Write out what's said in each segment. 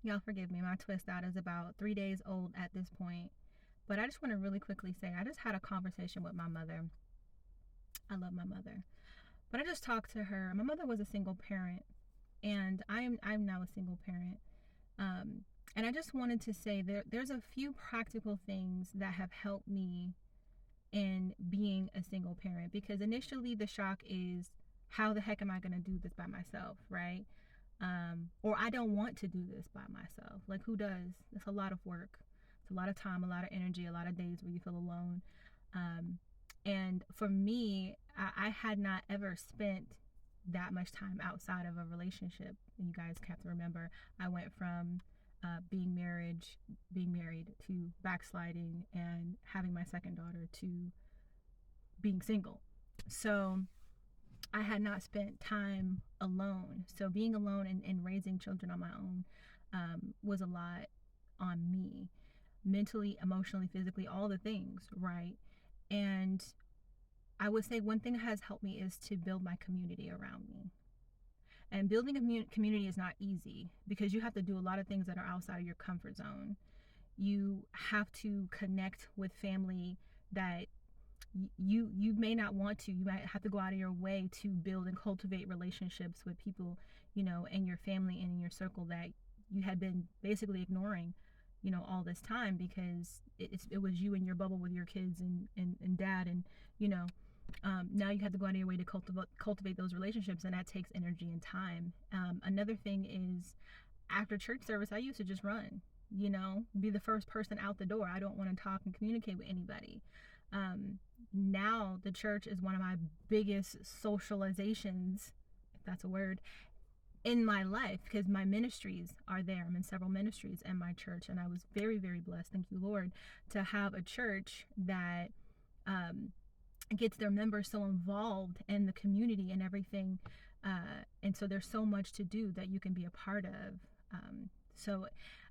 Y'all forgive me. My twist out is about 3 days old at this point. But I just want to really quickly say I just had a conversation with my mother. I love my mother. But I just talked to her. My mother was a single parent, and I'm now a single parent. And I just wanted to say there's a few practical things that have helped me in being a single parent, because initially the shock is, how the heck am I going to do this by myself, right? Or I don't want to do this by myself. Like, who does? It's a lot of work. It's a lot of time, a lot of energy, a lot of days where you feel alone. Um, and for me, I had not ever spent that much time outside of a relationship. And you guys have to remember, I went from being married to backsliding and having my second daughter to being single. So I had not spent time alone. So being alone and raising children on my own was a lot on me, mentally, emotionally, physically, all the things, right? And I would say one thing that has helped me is to build my community around me. And building a community is not easy, because you have to do a lot of things that are outside of your comfort zone. You have to connect with family that you may not want to. You might have to go out of your way to build and cultivate relationships with people, in your family and in your circle that you had been basically ignoring, all this time, because it was you and your bubble with your kids and dad, and now you have to go out of your way to cultivate those relationships, and that takes energy and time. Another thing is, after church service, I used to just run, be the first person out the door. I don't want to talk and communicate with anybody. Now the church is one of my biggest socializations, if that's a word, in my life, because my ministries are there. I'm in several ministries in my church, and I was very, very blessed, thank you, Lord, to have a church that gets their members so involved in the community and everything. And so there's so much to do that you can be a part of. So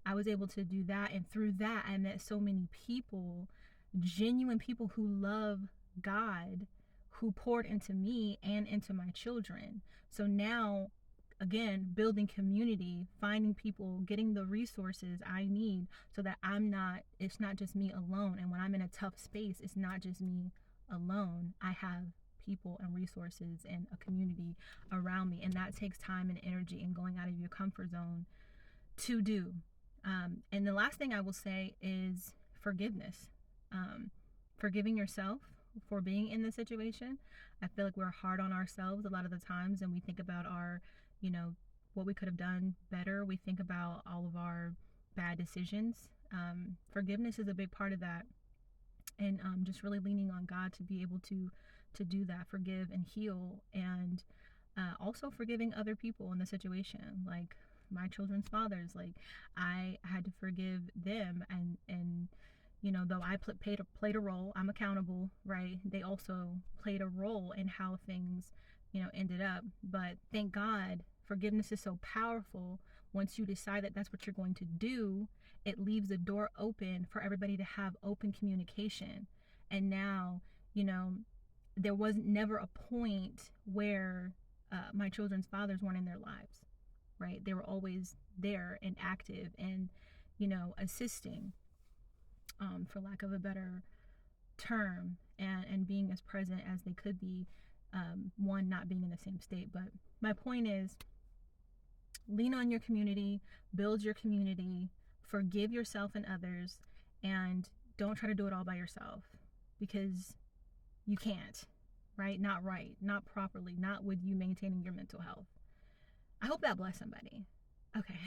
I was able to do that. And through that, I met so many people, genuine people who love God, who poured into me and into my children. So now, again, building community, finding people, getting the resources I need, so that it's not just me alone. And when I'm in a tough space, it's not just me alone. I have people and resources and a community around me. And that takes time and energy and going out of your comfort zone to do. And the last thing I will say is forgiveness. Forgiving yourself for being in the situation. I feel like we're hard on ourselves a lot of the times, and we think about what we could have done better. We think about all of our bad decisions. Forgiveness is a big part of that. And just really leaning on God to be able to do that, forgive and heal, and also forgiving other people in the situation, like my children's fathers. Like, I had to forgive them, and though I played a role, I'm accountable, right? They also played a role in how things ended up. But thank God, forgiveness is so powerful. Once you decide that that's what you're going to do, it leaves the door open for everybody to have open communication. And now, there was never a point where my children's fathers weren't in their lives, right? They were always there and active and, assisting, for lack of a better term, and being as present as they could be. One, not being in the same state. But my point is, lean on your community, build your community, forgive yourself and others, and don't try to do it all by yourself, because you can't, right? Not properly, not with you maintaining your mental health. I hope that blessed somebody. Okay.